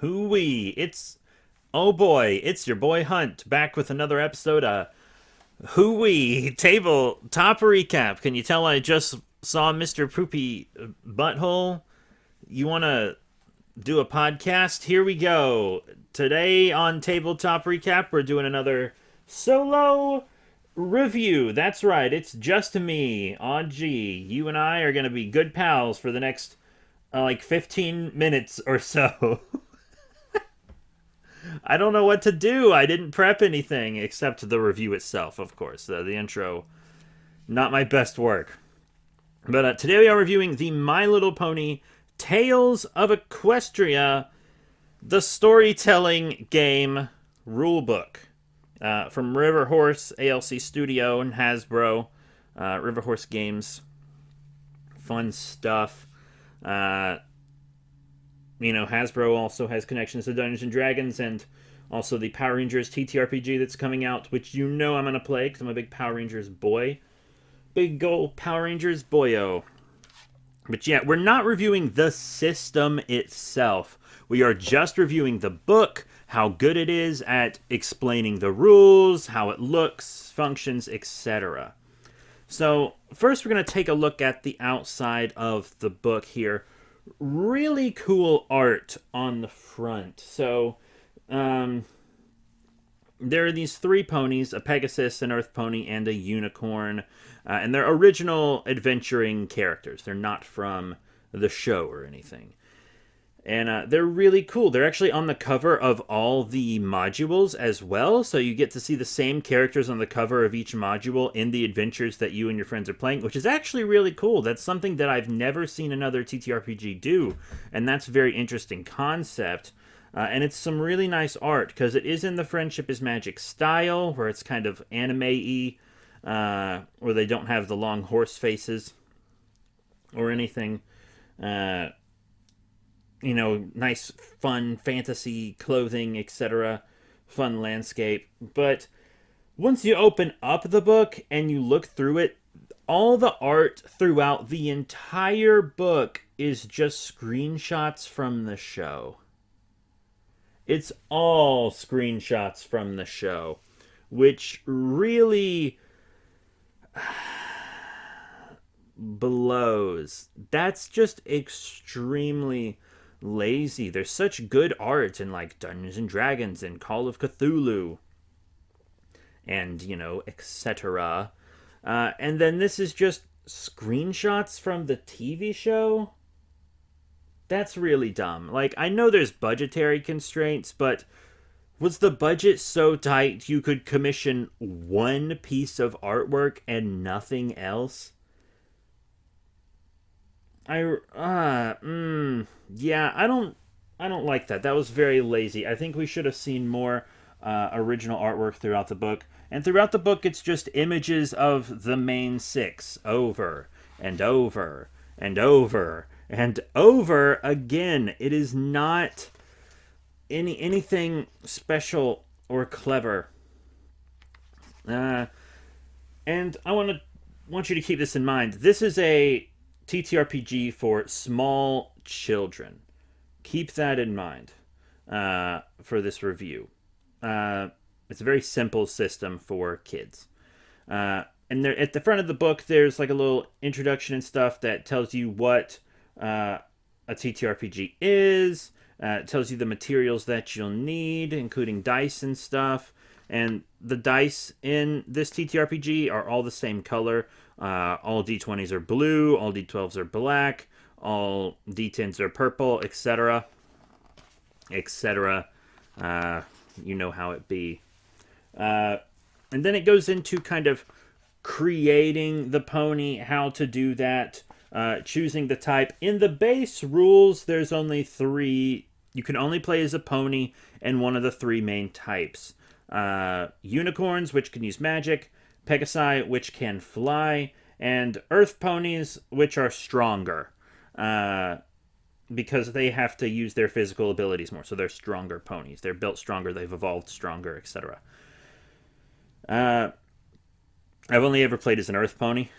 Hooey! Oh boy, it's your boy Hunt back with another episode of Hooey Tabletop Recap. Can you tell I just saw Mr. Poopy Butthole? You want to do a podcast? Here we go. Today on Tabletop Recap, we're doing another solo review. That's right, it's just me, Aw G. You and I are going to be good pals for the next, 15 minutes or so. I don't know what to do. I didn't prep anything except the review itself, of course. The intro, not my best work. But today we are reviewing the My Little Pony Tales of Equestria, the storytelling game rulebook from River Horse ALC Studio and Hasbro. River Horse Games. Fun stuff. Hasbro also has connections to Dungeons & Dragons and also the Power Rangers TTRPG that's coming out, which I'm going to play because I'm a big Power Rangers boy. Big old Power Rangers boyo. But yeah, we're not reviewing the system itself. We are just reviewing the book, how good it is at explaining the rules, how it looks, functions, etc. So first we're going to take a look at the outside of the book here. Really cool art on the front. So there are these three ponies, a Pegasus, an Earth Pony, and a Unicorn. And they're original adventuring characters. They're not from the show or anything. And they're really cool. They're actually on the cover of all the modules as well. So you get to see the same characters on the cover of each module in the adventures that you and your friends are playing, which is actually really cool. That's something that I've never seen another TTRPG do. And that's a very interesting concept. And it's some really nice art because it is in the Friendship is Magic style, where it's kind of anime-y, where they don't have the long horse faces or anything. Nice, fun, fantasy clothing, etc. Fun landscape. But once you open up the book and you look through it, all the art throughout the entire book is just screenshots from the show. It's all screenshots from the show, which really blows. That's just extremely lazy. There's such good art in like Dungeons and Dragons and Call of Cthulhu and etc. And then this is just screenshots from the TV show. That's really dumb. Like, I know there's budgetary constraints, but was the budget so tight you could commission one piece of artwork and nothing else? Yeah, I don't like that. That was very lazy. I think we should have seen more original artwork throughout the book. And throughout the book, it's just images of the main six over and over and over and over again. It is not anything special or clever. And I want you to keep this in mind. This is a TTRPG for small children. Keep that in mind for this review. It's a very simple system for kids. And there, at the front of the book, there's like a little introduction and stuff that tells you what a TTRPG is. It tells you the materials that you'll need, including dice and stuff. And the dice in this TTRPG are all the same color. All D20s are blue, all D12s are black, all D10s are purple, etc. etc. You know how it be. And then it goes into kind of creating the pony, how to do that, choosing the type. In the base rules, there's only three. You can only play as a pony and one of the three main types. Unicorns, which can use magic, Pegasi, which can fly, and Earth ponies, which are stronger, because they have to use their physical abilities more, so they're stronger ponies. They're built stronger, they've evolved stronger, etc. I've only ever played as an Earth pony,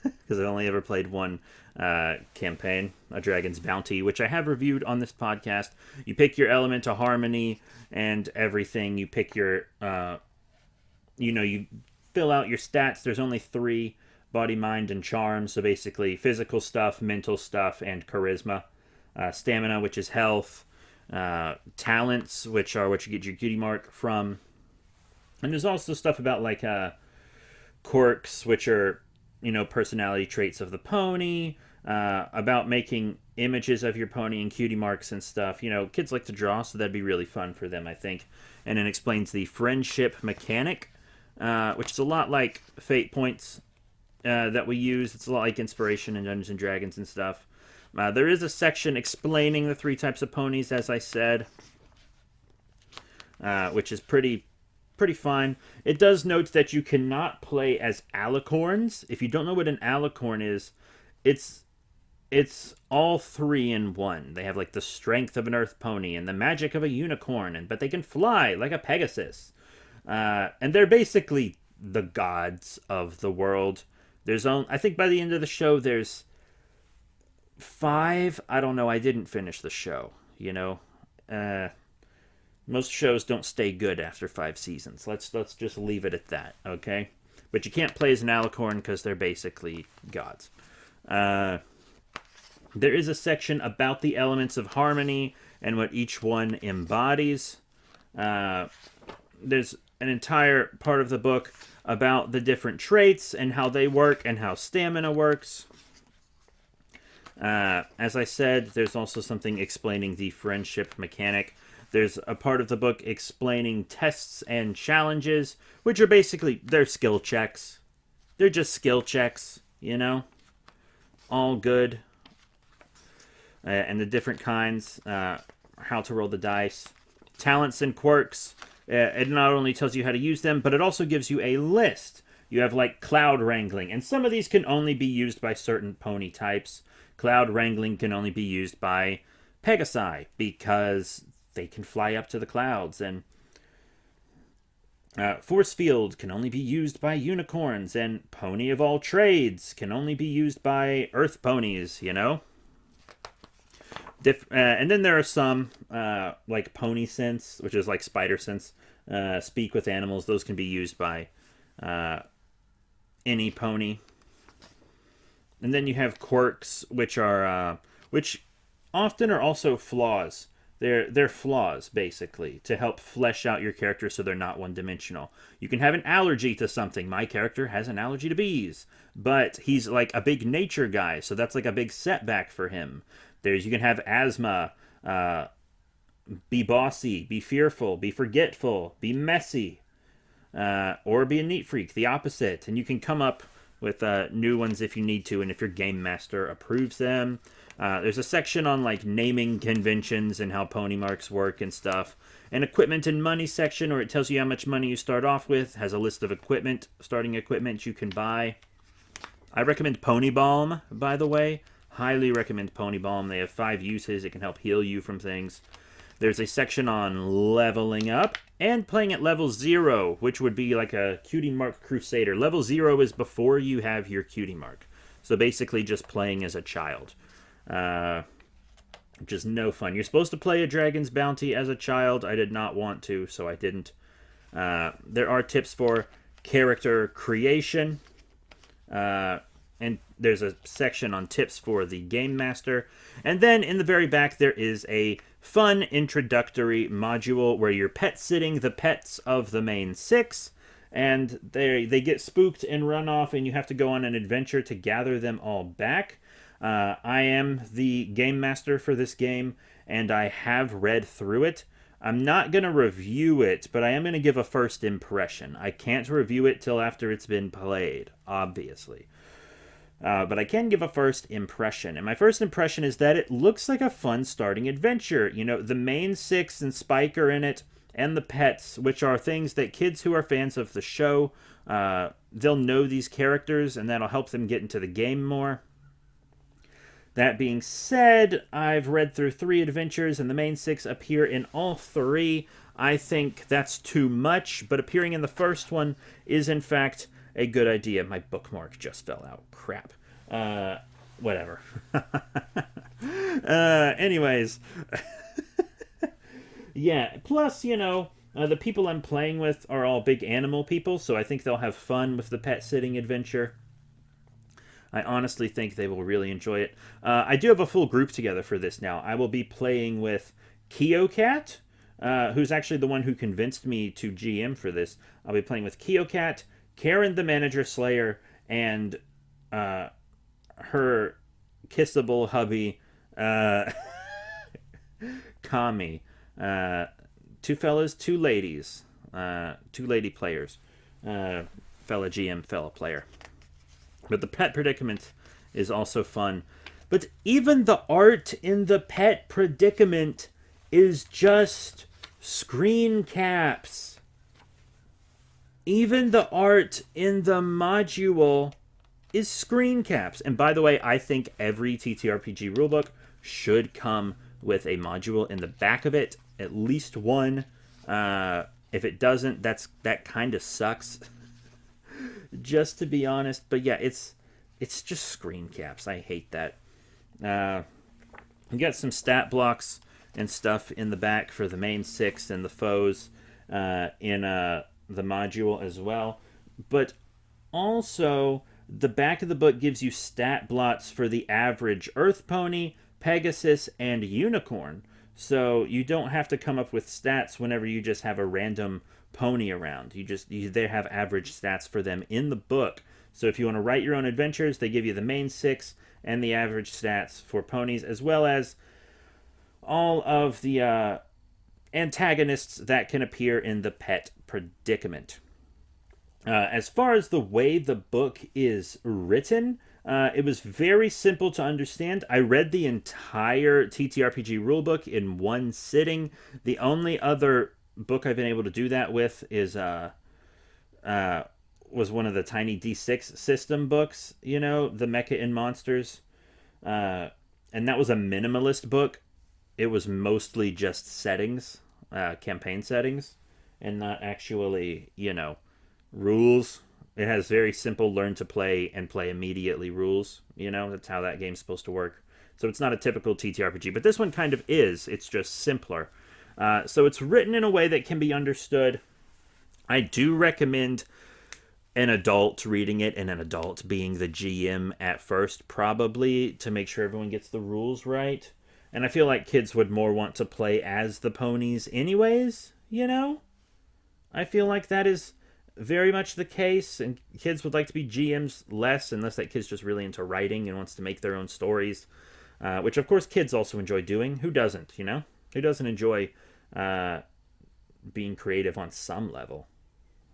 because I've only ever played one campaign, A Dragon's Bounty, which I have reviewed on this podcast. You pick your element of harmony and everything. You pick your, you fill out your stats. There's only 3: body, mind, and charm. So basically physical stuff, mental stuff, and charisma. Stamina, which is health. Talents, which are what you get your cutie mark from. And there's also stuff about like quirks, which are, personality traits of the pony, about making images of your pony and cutie marks and stuff. Kids like to draw, so that'd be really fun for them, I think. And it explains the friendship mechanic, which is a lot like fate points that we use. It's a lot like inspiration in Dungeons and Dragons and stuff. There is a section explaining the 3 types of ponies, as I said, which is pretty fine. It does note that you cannot play as alicorns. If you don't know what an alicorn is, it's all 3 in one. They have like the strength of an earth pony and the magic of a unicorn, but they can fly like a Pegasus. And they're basically the gods of the world. I think by the end of the show, there's 5. I don't know. I didn't finish the show. Most shows don't stay good after 5 seasons. Let's just leave it at that, okay? But you can't play as an alicorn because they're basically gods. There is a section about the elements of harmony and what each one embodies. There's an entire part of the book about the different traits and how they work and how stamina works. As I said, there's also something explaining the friendship mechanic. There's a part of the book explaining tests and challenges, which are basically, they're skill checks. They're just skill checks, all good. And the different kinds, how to roll the dice. Talents and quirks. It not only tells you how to use them, but it also gives you a list. You have like cloud wrangling, and some of these can only be used by certain pony types. Cloud wrangling can only be used by Pegasi, because they can fly up to the clouds, and force field can only be used by unicorns, and pony of all trades can only be used by earth ponies, and then there are some like pony sense, which is like spider sense, speak with animals. Those can be used by any pony. And then you have quirks, which often are also flaws. They're flaws, basically, to help flesh out your character so they're not one-dimensional. You can have an allergy to something. My character has an allergy to bees. But he's like a big nature guy, so that's like a big setback for him. You can have asthma, be bossy, be fearful, be forgetful, be messy, or be a neat freak, the opposite. And you can come up with new ones if you need to, and if your game master approves them. There's a section on like naming conventions and how pony marks work and stuff. An equipment and money section where it tells you how much money you start off with. Has a list of starting equipment you can buy. I recommend Pony Balm, by the way. Highly recommend Pony Balm. They have 5 uses. It can help heal you from things. There's a section on leveling up and playing at level 0, which would be like a cutie mark crusader. Level 0 is before you have your cutie mark. So basically just playing as a child. Which is no fun. You're supposed to play A Dragon's Bounty as a child. I did not want to, so I didn't. There are tips for character creation. And there's a section on tips for the Game Master. And then in the very back, there is a fun introductory module where you're pet sitting the pets of the main 6. And they get spooked and run off, and you have to go on an adventure to gather them all back. I am the Game Master for this game, and I have read through it. I'm not going to review it, but I am going to give a first impression. I can't review it till after it's been played, obviously. But I can give a first impression. And my first impression is that it looks like a fun starting adventure. The main 6 and Spike are in it, and the pets, which are things that kids who are fans of the show, they'll know these characters, and that'll help them get into the game more. That being said, I've read through 3 adventures, and the main 6 appear in all 3. I think that's too much, but appearing in the first one is, in fact, a good idea. My bookmark just fell out. Crap. whatever. Anyways, yeah. Plus, the people I'm playing with are all big animal people, so I think they'll have fun with the pet sitting adventure. I honestly think they will really enjoy it. I do have a full group together for this now. I will be playing with Keocat, who's actually the one who convinced me to GM for this. I'll be playing with Keocat, Karen the Manager Slayer, and her kissable hubby, Kami. Two fellas, two ladies, two lady players, fella GM, fella player. But the pet predicament is also fun. But even the art in the pet predicament is just screen caps. Even the art in the module is screen caps. And by the way, I think every TTRPG rulebook should come with a module in the back of it. At least one. If it doesn't, that kind of sucks. Just to be honest. But yeah, it's just screen caps. I hate that. You got some stat blocks and stuff in the back for the main 6 and the foes in the module as well. But also, the back of the book gives you stat blocks for the average Earth Pony, Pegasus, and Unicorn. So you don't have to come up with stats whenever you just have a random pony around. They have average stats for them in the book. So if you want to write your own adventures, they give you the main 6 and the average stats for ponies, as well as all of the antagonists that can appear in the pet predicament. As far as the way the book is written, it was very simple to understand. I read the entire TTRPG rulebook in one sitting. The only other book I've been able to do that with is was one of the tiny D6 system books, the Mecha and Monsters. And that was a minimalist book. It was mostly just settings, campaign settings, and not actually, rules. It has very simple learn to play and play immediately rules. That's how that game's supposed to work. So it's not a typical TTRPG, but this one kind of is. It's just simpler. So it's written in a way that can be understood. I do recommend an adult reading it, and an adult being the GM at first, probably, to make sure everyone gets the rules right. And I feel like kids would more want to play as the ponies anyways, I feel like that is very much the case, and kids would like to be GMs less, unless that kid's just really into writing and wants to make their own stories, which of course kids also enjoy doing. Who doesn't, Who doesn't enjoy being creative on some level,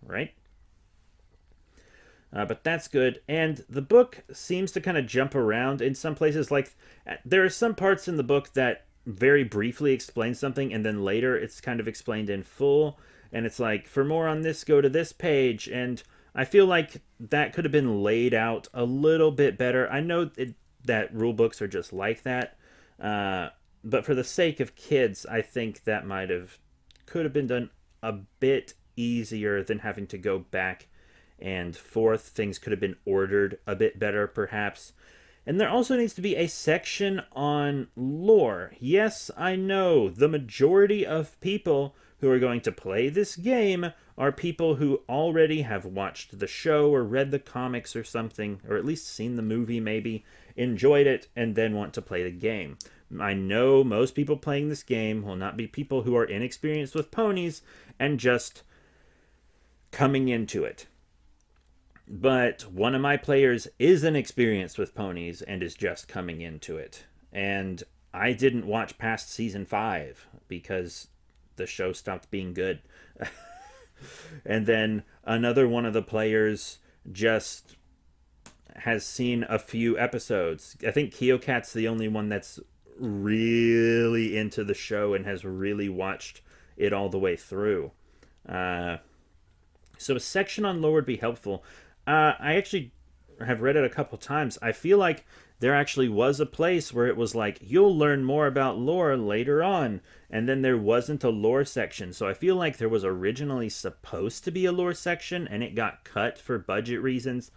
right? But that's good. And the book seems to kind of jump around in some places. Like, there are some parts in the book that very briefly explain something, and then later it's kind of explained in full. And it's like, for more on this, go to this page. And I feel like that could have been laid out a little bit better. I know that rule books are just like that. But for the sake of kids, I think that could have been done a bit easier than having to go back and forth. Things could have been ordered a bit better, perhaps. And there also needs to be a section on lore. Yes, I know the majority of people who are going to play this game are people who already have watched the show or read the comics or something, or at least seen the movie maybe, enjoyed it, and then want to play the game. I know most people playing this game will not be people who are inexperienced with ponies and just coming into it. But one of my players is inexperienced with ponies and is just coming into it. And I didn't watch past season 5 because the show stopped being good. And then another one of the players just has seen a few episodes. I think Keokat's the only one that's really into the show and has really watched it all the way through. So a section on lore would be helpful. I actually have read it a couple times. I feel like there actually was a place where it was like, you'll learn more about lore later on, and then there wasn't a lore section. So I feel like there was originally supposed to be a lore section, and it got cut for budget reasons.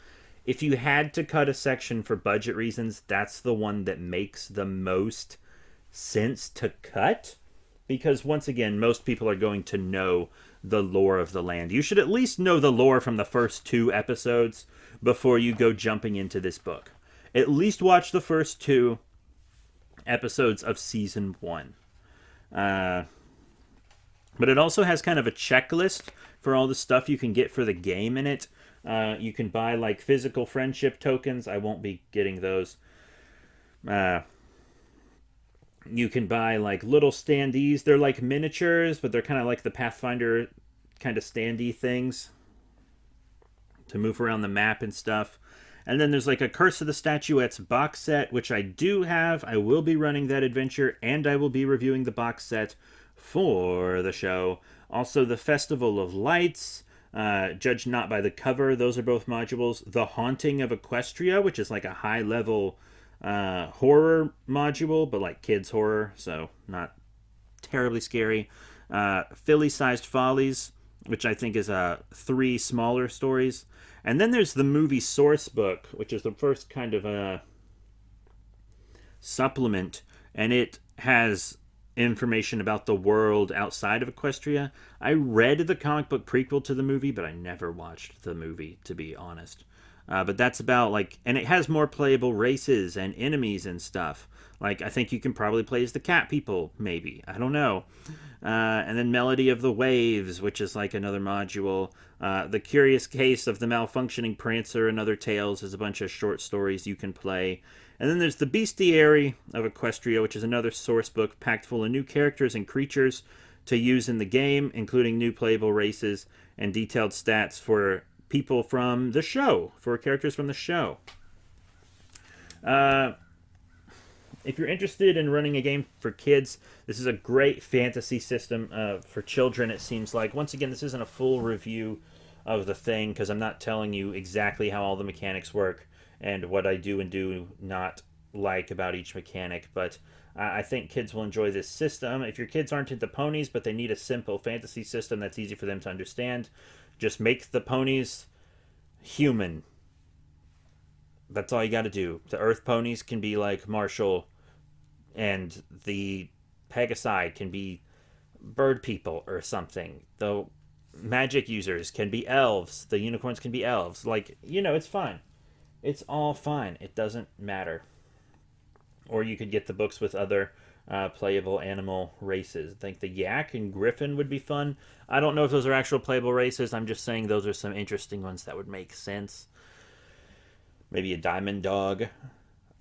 if you had to cut a section for budget reasons, that's the one that makes the most sense to cut. Because once again, most people are going to know the lore of the land. You should at least know the lore from the first 2 episodes before you go jumping into this book. At least watch the first 2 episodes of season 1. But it also has kind of a checklist for all the stuff you can get for the game in it. You can buy like physical friendship tokens. I won't be getting those. You can buy like little standees. They're like miniatures, but they're kind of like the Pathfinder kind of standee things to move around the map and stuff. And then there's like a Curse of the Statuettes box set, which I do have. I will be running that adventure, and I will be reviewing the box set for the show. Also, the Festival of Lights, Judge Not by the Cover. Those are both modules. The Haunting of Equestria, which is like a high-level horror module, but like kids horror, so not terribly scary. Philly-Sized Follies, which I think is 3 smaller stories. And then there's the movie source book, which is the first kind of a supplement, and it has information about the world outside of Equestria. I read the comic book prequel to the movie, but I never watched the movie, to be honest. But that's about, like, and it has more playable races and enemies and stuff. Like, I think you can probably play as the cat people, maybe. I don't know. And then Melody of the Waves, which is like another module. The Curious Case of the Malfunctioning Prancer and Other Tales is a bunch of short stories you can play. And then there's the Bestiary of Equestria, which is another source book packed full of new characters and creatures to use in the game, including new playable races and detailed stats for people from the show, for characters from the show. If you're interested in running a game for kids, this is a great fantasy system for children, it seems like. Once again, this isn't a full review of the thing, because I'm not telling you exactly how all the mechanics work and what I do and do not like about each mechanic, but I think kids will enjoy this system. If your kids aren't into ponies, but they need a simple fantasy system that's easy for them to understand, just make the ponies human. That's all you got to do. The Earth ponies can be like Marshall, and the Pegasi can be bird people or something. The magic users can be elves. The unicorns can be elves. Like, it's fine. It's all fine. It doesn't matter. Or you could get the books with other playable animal races. I think the yak and griffin would be fun. I don't know if those are actual playable races. I'm just saying those are some interesting ones that would make sense. Maybe a diamond dog.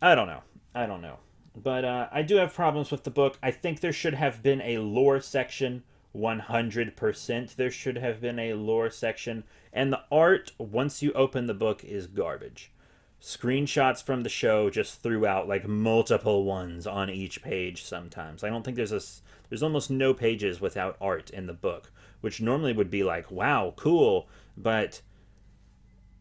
I don't know. But I do have problems with the book. I think there should have been a lore section. 100% there should have been a lore section. And the art, once you open the book, is garbage. Screenshots from the show just threw out like multiple ones on each page sometimes. I don't think there's almost no pages without art in the book, which normally would be like, wow, cool. But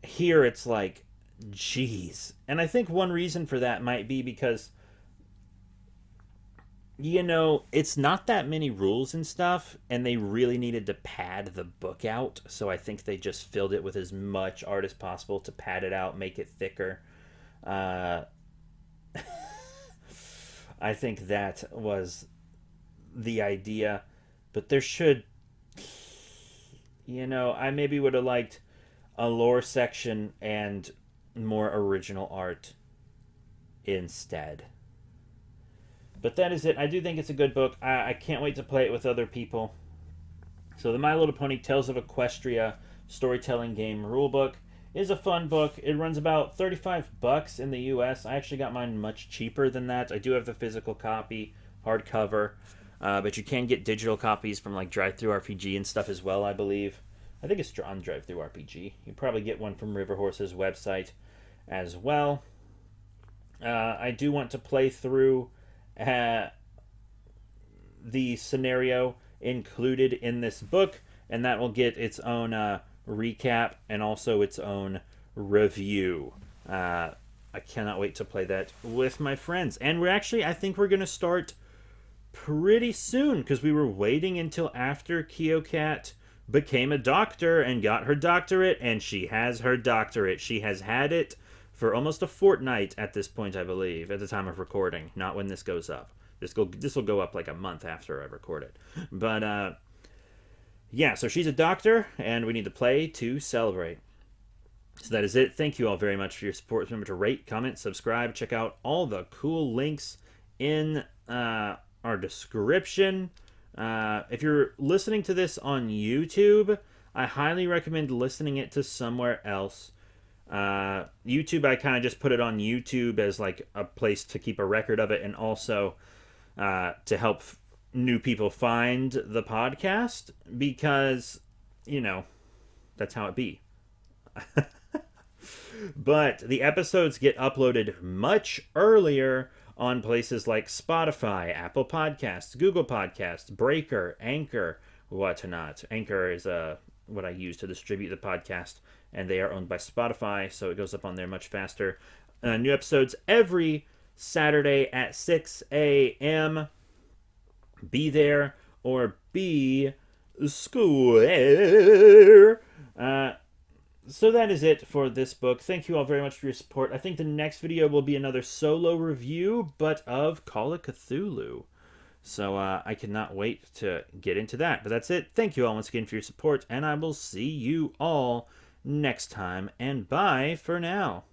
here it's like, geez. And I think one reason for that might be because, it's not that many rules and stuff, and they really needed to pad the book out, so I think they just filled it with as much art as possible to pad it out, make it thicker. I think that was the idea, but there should, I maybe would have liked a lore section and more original art instead. But that is it. I do think it's a good book. I can't wait to play it with other people. So the My Little Pony Tales of Equestria storytelling game rulebook is a fun book. It runs about $35 in the US. I actually got mine much cheaper than that. I do have the physical copy, hardcover, but you can get digital copies from like DriveThruRPG and stuff as well, I believe. I think it's on DriveThruRPG. You probably get one from Riverhorse's website as well. I do want to play through the scenario included in this book, and that will get its own recap and also its own review. I cannot wait to play that with my friends. And I think we're going to start pretty soon, because we were waiting until after KeoCat became a doctor and got her doctorate, and she has her doctorate. She has had it for almost a fortnight at this point, I believe, at the time of recording, not when this goes up. This will go up like a month after I record it. But yeah, so she's a doctor, and we need to play to celebrate. So that is it. Thank you all very much for your support. Remember to rate, comment, subscribe. Check out all the cool links in our description. If you're listening to this on YouTube, I highly recommend listening it to somewhere else. YouTube, I kind of just put it on YouTube as like a place to keep a record of it, and also to help new people find the podcast, because, you know, that's how it be. But the episodes get uploaded much earlier on places like Spotify, Apple Podcasts, Google Podcasts, Breaker, Anchor, whatnot. Anchor is what I use to distribute the podcast, and they are owned by Spotify, so it goes up on there much faster. New episodes every Saturday at 6 a.m. Be there or be square. So that is it for this book. Thank you all very much for your support. I think the next video will be another solo review, but of Call of Cthulhu. So I cannot wait to get into that. But that's it. Thank you all once again for your support, and I will see you all next time. And bye for now.